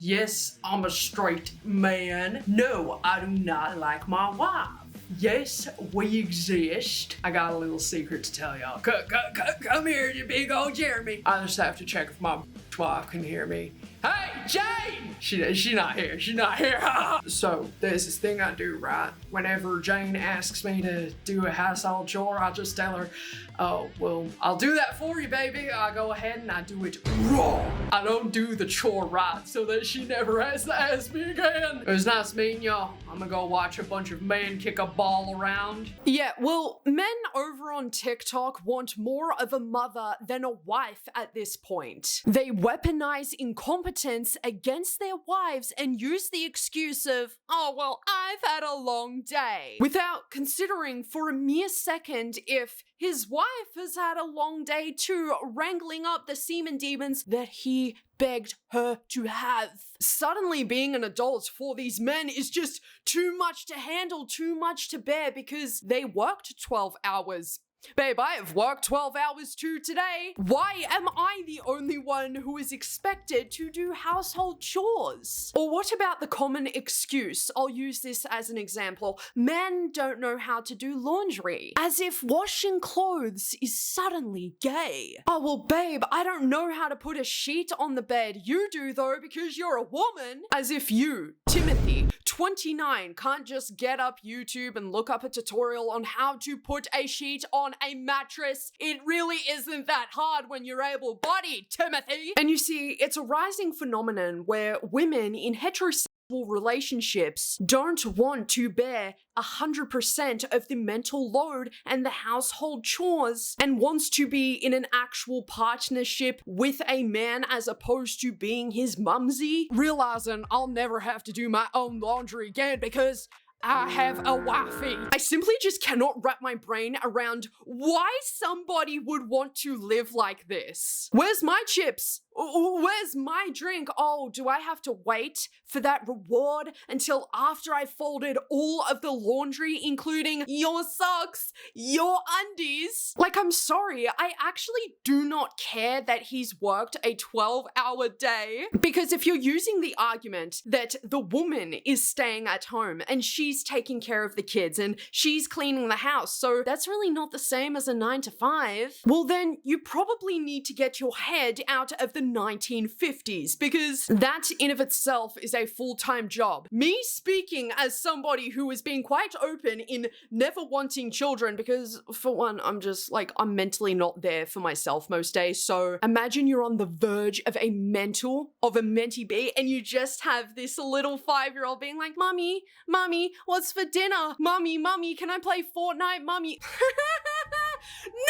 Yes, I'm a straight man. No, I do not like my wife. Yes, we exist. I got a little secret to tell y'all. Come here, you big old Jeremy. I just have to check if my wife can hear me. Hey, Jane! She's not here. She's not here. So there's this thing I do, right? Whenever Jane asks me to do a household chore, I just tell her, oh, well, I'll do that for you, baby. I go ahead and I do it wrong. I don't do the chore right so that she never has to ask me again. It was nice meeting y'all. I'm gonna go watch a bunch of men kick a ball around. Yeah, well, men over on TikTok want more of a mother than a wife at this point. They weaponize incompetence against their wives and use the excuse of, oh, well, I've had a long day, without considering for a mere second if his wife has had a long day too, wrangling up the semen demons that he begged her to have. Suddenly being an adult for these men is just too much to handle, too much to bear because they worked 12 hours. Babe, I have worked 12 hours too today. Why am I the only one who is expected to do household chores? Or what about the common excuse? I'll use this as an example. Men don't know how to do laundry. As if washing clothes is suddenly gay. Oh, well, babe, I don't know how to put a sheet on the bed. You do though because you're a woman. As if you, Timothy, 29, can't just get up YouTube and look up a tutorial on how to put a sheet on a mattress. It really isn't that hard when you're able-bodied, Timothy. And you see, it's a rising phenomenon where women in heterosexual relationships don't want to bear 100% of the mental load and the household chores and wants to be in an actual partnership with a man as opposed to being his mumsy, realizing I'll never have to do my own laundry again because I have a wifey. I simply just cannot wrap my brain around why somebody would want to live like this. Where's my chips? Where's my drink? Oh, do I have to wait for that reward until after I folded all of the laundry, including your socks, your undies? Like, I'm sorry, I actually do not care that he's worked a 12-hour day, because if you're using the argument that the woman is staying at home and she's taking care of the kids and she's cleaning the house, so that's really not the same as a 9 to 5, well then you probably need to get your head out of the 1950s, because that in of itself is a full-time job. Me speaking as somebody who has been quite open in never wanting children, because for one, I'm mentally not there for myself most days. So imagine you're on the verge of a mentee bee and you just have this little 5-year-old being like, Mommy, what's for dinner? Mommy, can I play Fortnite? Mommy.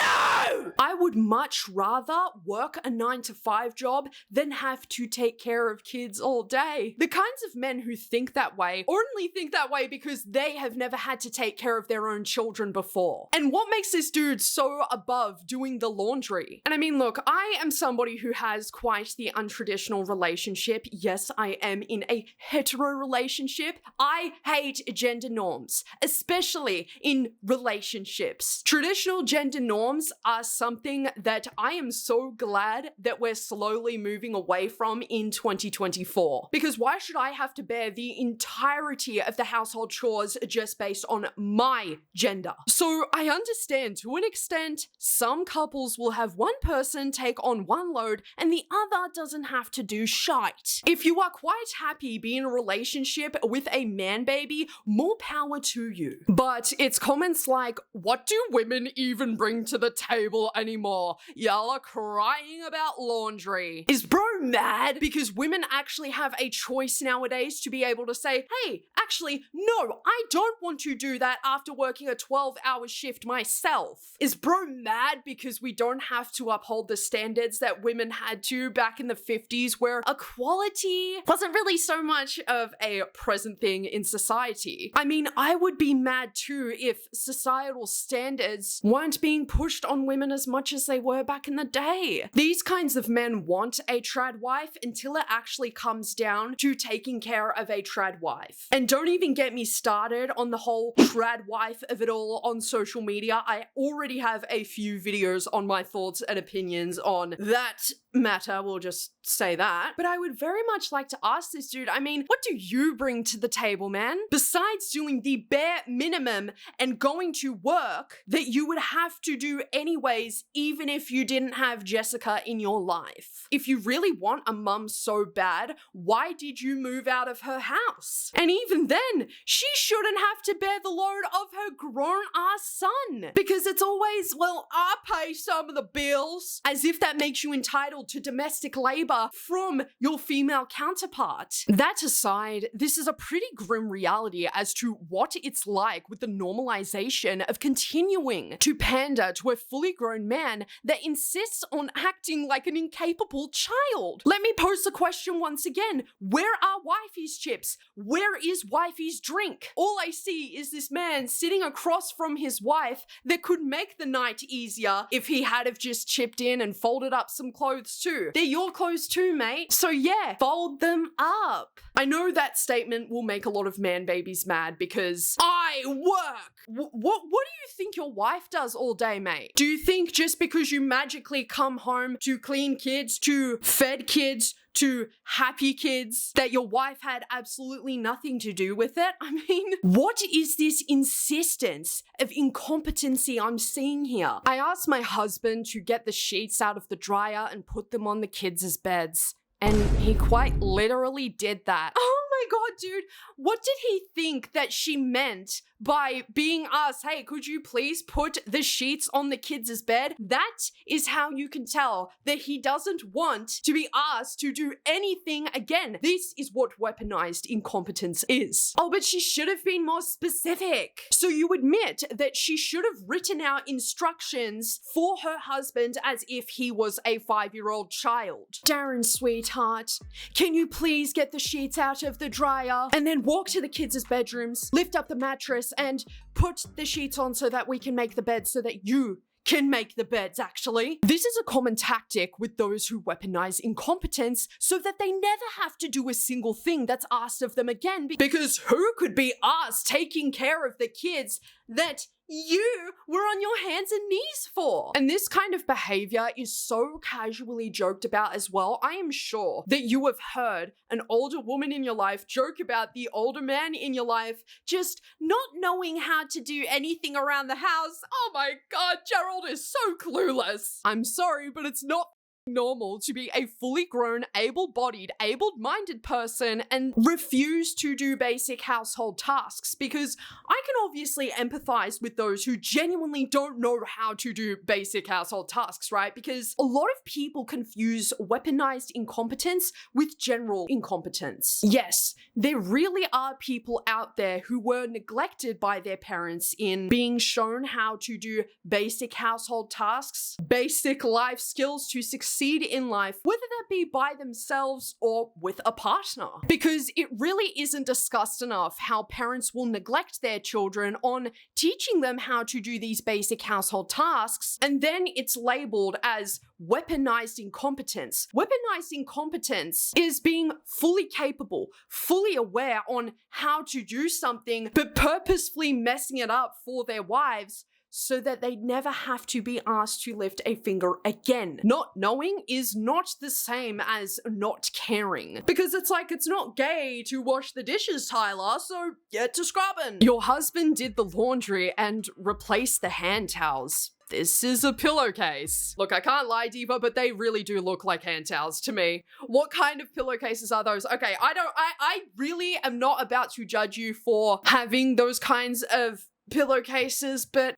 No! I would much rather work a 9 to 5 job than have to take care of kids all day. The kinds of men who think that way only think that way because they have never had to take care of their own children before. And what makes this dude so above doing the laundry? And I mean, look, I am somebody who has quite the untraditional relationship. Yes, I am in a hetero relationship. I hate gender norms, especially in relationships. Traditional gender norms are something that I am so glad that we're slowly moving away from in 2024. Because why should I have to bear the entirety of the household chores just based on my gender? So I understand to an extent, some couples will have one person take on one load and the other doesn't have to do shite. If you are quite happy being in a relationship with a man baby, more power to you. But it's comments like, what do women even bring to the table anymore? Y'all are crying about laundry. Is bro mad because women actually have a choice nowadays to be able to say, hey, actually, no, I don't want to do that after working a 12-hour shift myself? Is bro mad because we don't have to uphold the standards that women had to back in the 50s, where equality wasn't really so much of a present thing in society? I mean, I would be mad too if societal standards weren't being being pushed on women as much as they were back in the day. These kinds of men want a trad wife until it actually comes down to taking care of a trad wife. And don't even get me started on the whole trad wife of it all on social media. I already have a few videos on my thoughts and opinions on that matter, we'll just say that. But I would very much like to ask this dude, I mean, what do you bring to the table, man? Besides doing the bare minimum and going to work that you would have to do anyways, even if you didn't have Jessica in your life. If you really want a mum so bad, why did you move out of her house? And even then, she shouldn't have to bear the load of her grown-ass son. Because it's always, well, I pay some of the bills, as if that makes you entitled to domestic labor from your female counterpart. That aside, this is a pretty grim reality as to what it's like with the normalization of continuing to pander to a fully grown man that insists on acting like an incapable child. Let me pose the question once again. Where are wifey's chips? Where is wifey's drink? All I see is this man sitting across from his wife that could make the night easier if he had have just chipped in and folded up some clothes too. They're your clothes too, mate. So yeah, fold them up. I know that statement will make a lot of man babies mad because I work. What do you think your wife does all day, mate? Do you think just because you magically come home to clean kids, to fed kids, to happy kids, that your wife had absolutely nothing to do with it? I mean, what is this insistence of incompetency I'm seeing here? I asked my husband to get the sheets out of the dryer and put them on the kids' beds, and he quite literally did that. Oh my god, dude, what did he think that she meant by being asked, hey, could you please put the sheets on the kids' bed? That is how you can tell that he doesn't want to be asked to do anything again. This is what weaponized incompetence is. Oh, but she should have been more specific. So you admit that she should have written out instructions for her husband as if he was a 5-year-old child. Darren, sweetheart, can you please get the sheets out of the dryer and then walk to the kids' bedrooms, lift up the mattress and put the sheets on so that we can make the bed so that you can make the beds, actually. This is a common tactic with those who weaponize incompetence so that they never have to do a single thing that's asked of them again, because who could be asked taking care of the kids that you were on your hands and knees for? And this kind of behavior is so casually joked about as well. I am sure that you have heard an older woman in your life joke about the older man in your life just not knowing how to do anything around the house. Oh my god, Gerald is so clueless. I'm sorry, but it's not normal to be a fully grown, able-bodied, able-minded person and refuse to do basic household tasks, because I can obviously empathize with those who genuinely don't know how to do basic household tasks, right? Because a lot of people confuse weaponized incompetence with general incompetence. Yes, there really are people out there who were neglected by their parents in being shown how to do basic household tasks, basic life skills to succeed in life, whether that be by themselves or with a partner. Because it really isn't discussed enough how parents will neglect their children on teaching them how to do these basic household tasks, and then it's labeled as weaponized incompetence. Weaponized incompetence is being fully capable, fully aware on how to do something, but purposefully messing it up for their wives so that they never have to be asked to lift a finger again. Not knowing is not the same as not caring. Because it's like, it's not gay to wash the dishes, Tyler, so get to scrubbing. Your husband did the laundry and replaced the hand towels. This is a pillowcase. Look, I can't lie, Diva, but they really do look like hand towels to me. What kind of pillowcases are those? Okay, I really am not about to judge you for having those kinds of pillowcases, but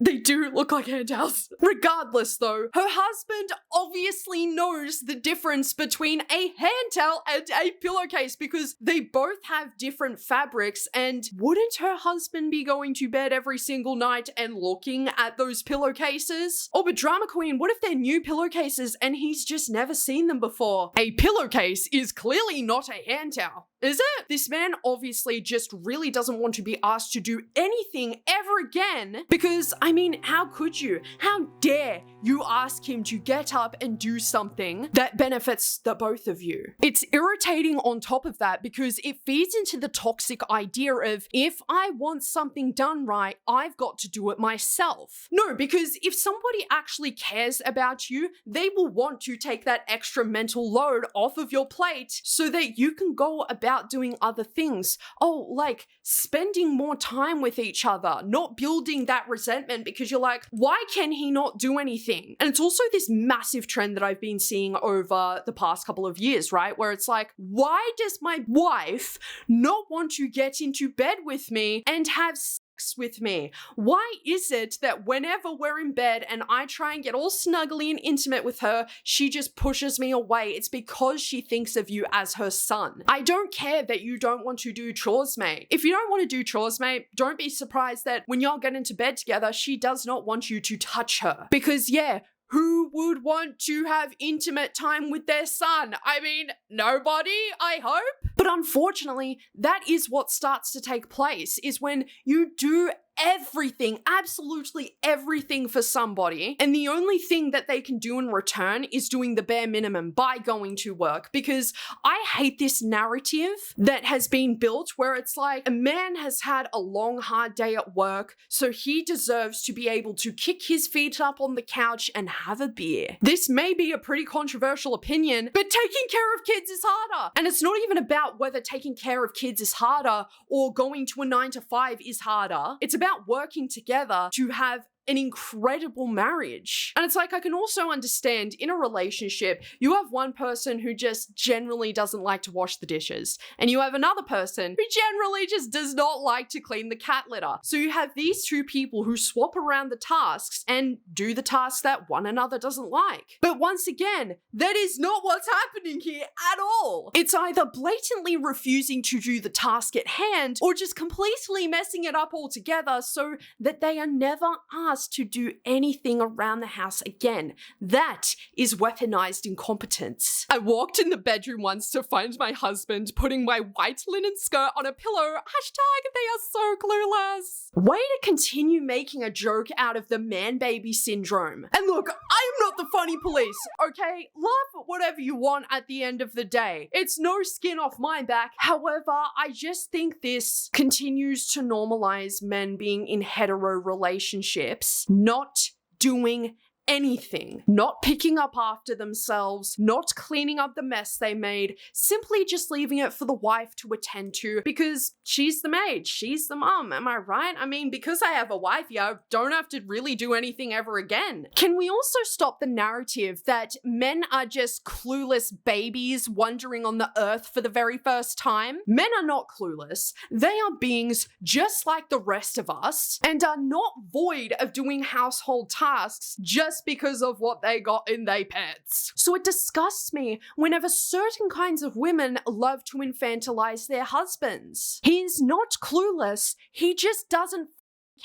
they do look like hand towels. Regardless though, her husband obviously knows the difference between a hand towel and a pillowcase because they both have different fabrics, and wouldn't her husband be going to bed every single night and looking at those pillowcases? Oh, but drama queen, what if they're new pillowcases and he's just never seen them before? A pillowcase is clearly not a hand towel. is it? This man obviously just really doesn't want to be asked to do anything ever again because, I mean, how could you? How dare you ask him to get up and do something that benefits the both of you? It's irritating on top of that because it feeds into the toxic idea of if I want something done right, I've got to do it myself. No, because if somebody actually cares about you, they will want to take that extra mental load off of your plate so that you can go about doing other things. Oh, like spending more time with each other, not building that resentment because you're like, why can he not do anything? And it's also this massive trend that I've been seeing over the past couple of years, right? Where it's like, why does my wife not want to get into bed with me and have sex with me? Why is it that whenever we're in bed and I try and get all snuggly and intimate with her, she just pushes me away? It's because she thinks of you as her son. I don't care that you don't want to do chores, mate. If you don't want to do chores, mate, don't be surprised that when y'all get into bed together, she does not want you to touch her. Because yeah, who would want to have intimate time with their son? I mean, nobody, I hope. But unfortunately, that is what starts to take place, is when you do everything, absolutely everything for somebody, and the only thing that they can do in return is doing the bare minimum by going to work. Because I hate this narrative that has been built where it's like a man has had a long, hard day at work, so he deserves to be able to kick his feet up on the couch and have a beer. This may be a pretty controversial opinion, but taking care of kids is harder. And it's not even about whether taking care of kids is harder or going to a 9-to-5 is harder. It's about working together to have an incredible marriage. And it's like, I can also understand in a relationship, you have one person who just generally doesn't like to wash the dishes, and you have another person who generally just does not like to clean the cat litter. So you have these two people who swap around the tasks and do the tasks that one another doesn't like. But once again, that is not what's happening here at all. It's either blatantly refusing to do the task at hand or just completely messing it up altogether so that they are never asked to do anything around the house again. That is weaponized incompetence. I walked in the bedroom once to find my husband putting my white linen skirt on a pillow. Hashtag they are so clueless. Way to continue making a joke out of the man baby syndrome. And look, I'm not the funny police, okay? Love whatever you want at the end of the day. It's no skin off my back. However, I just think this continues to normalize men being in hetero relationships not doing anything, not picking up after themselves, not cleaning up the mess they made, simply just leaving it for the wife to attend to because she's the maid, she's the mom, am I right? I mean, because I have a wife here, I don't have to really do anything ever again. Can we also stop the narrative that men are just clueless babies wandering on the earth for the very first time? Men are not clueless. They are beings just like the rest of us and are not void of doing household tasks just because of what they got in their pants. So it disgusts me whenever certain kinds of women love to infantilize their husbands. He's not clueless, he just doesn't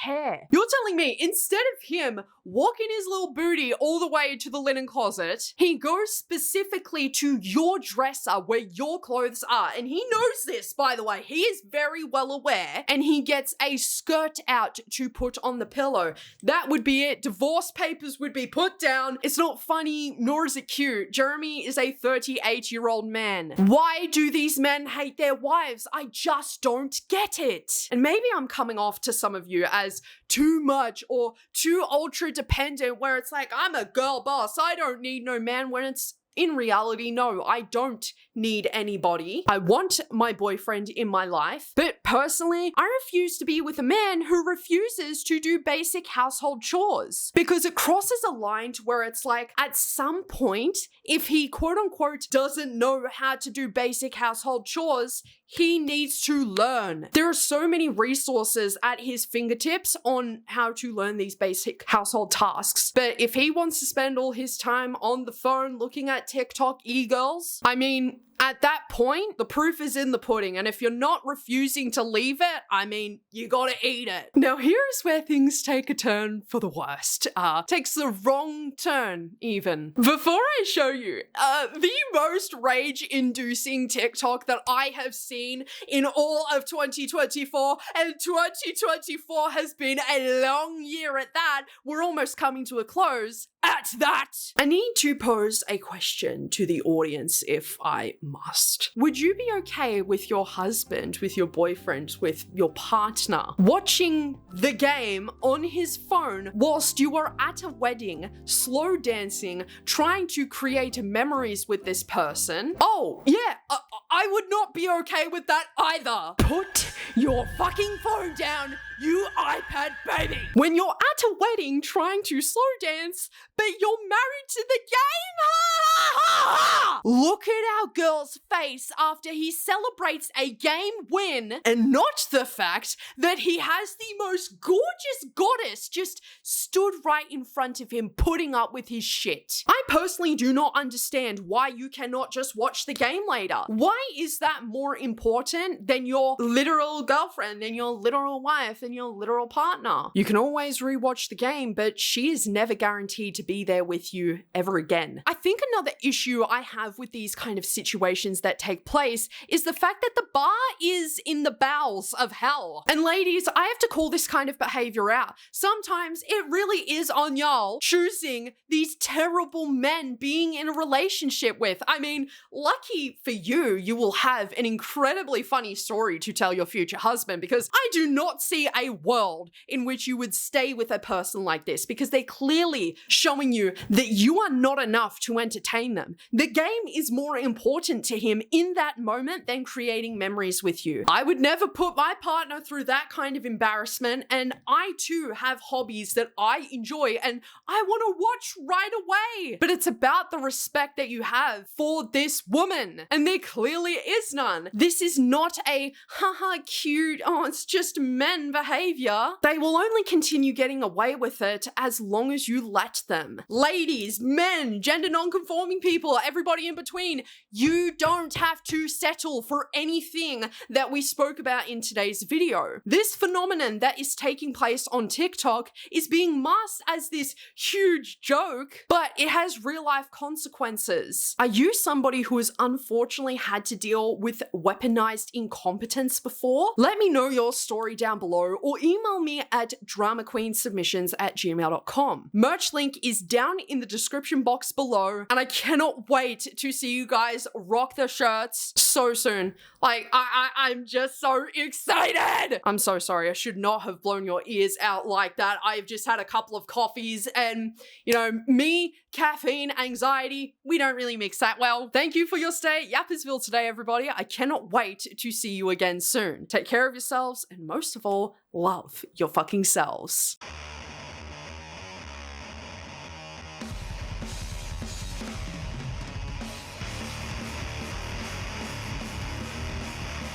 care. You're telling me instead of him walking his little booty all the way to the linen closet, he goes specifically to your dresser where your clothes are. And he knows this, by the way. He is very well aware. And he gets a skirt out to put on the pillow. That would be it. Divorce papers would be put down. It's not funny, nor is it cute. Jeremy is a 38-year-old man. Why do these men hate their wives? I just don't get it. And maybe I'm coming off to some of you as too much or too ultra dependent, where it's like, I'm a girl boss, I don't need no man, when it's in reality, no, I don't need anybody. I want my boyfriend in my life, but personally, I refuse to be with a man who refuses to do basic household chores because it crosses a line to where it's like, at some point, if he quote unquote doesn't know how to do basic household chores, he needs to learn. There are so many resources at his fingertips on how to learn these basic household tasks. But if he wants to spend all his time on the phone looking at TikTok e-girls, I mean, At that point, the proof is in the pudding, and if you're not refusing to leave it, I mean, you gotta eat it. Now here's where things take a turn for the worst. Takes the wrong turn, even. Before I show you, the most rage-inducing TikTok that I have seen in all of 2024, and 2024 has been a long year at that. We're almost coming to a close at that. I need to pose a question to the audience if I must. Would you be okay with your husband, with your boyfriend, with your partner watching the game on his phone whilst you are at a wedding, slow dancing, trying to create memories with this person? Oh, yeah, I would not be okay with that either. Put your fucking phone down, you iPad baby. When you're at a wedding trying to slow dance, but you're married to the game, look at our girl's face after he celebrates a game win, and not the fact that he has the most gorgeous goddess just stood right in front of him putting up with his shit. I personally do not understand why you cannot just watch the game later. Why is that more important than your literal girlfriend, than your literal wife, and your literal partner? You can always rewatch the game, but she is never guaranteed to be there with you ever again. I think another issue I have with these kind of situations that take place is the fact that the bar is in the bowels of hell. And ladies, I have to call this kind of behavior out. Sometimes it really is on y'all choosing these terrible men being in a relationship with. I mean, lucky for you, you will have an incredibly funny story to tell your future husband, because I do not see a world in which you would stay with a person like this, because they're clearly showing you that you are not enough to entertain them. The game is more important to him in that moment than creating memories with you. I would never put my partner through that kind of embarrassment, and I too have hobbies that I enjoy and I want to watch right away. But it's about the respect that you have for this woman, and there clearly is none. This is not a haha cute, oh it's just men behavior. They will only continue getting away with it as long as you let them. Ladies, men, gender non-conforming people, everybody in between, you don't have to settle for anything that we spoke about in today's video. This phenomenon that is taking place on TikTok is being masked as this huge joke, but it has real life consequences. Are you somebody who has unfortunately had to deal with weaponized incompetence before? Let me know your story down below, or email me at dramakweensubmissions@gmail.com. Merch link is down in the description box below, and I cannot wait to see you guys rock the shirts so soon. Like, I'm just so excited! I'm so sorry, I should not have blown your ears out like that. I've just had a couple of coffees, and, you know, me, caffeine, anxiety, we don't really mix that well. Thank you for your stay at Yappersville today, everybody. I cannot wait to see you again soon. Take care of yourselves, and most of all, love your fucking selves.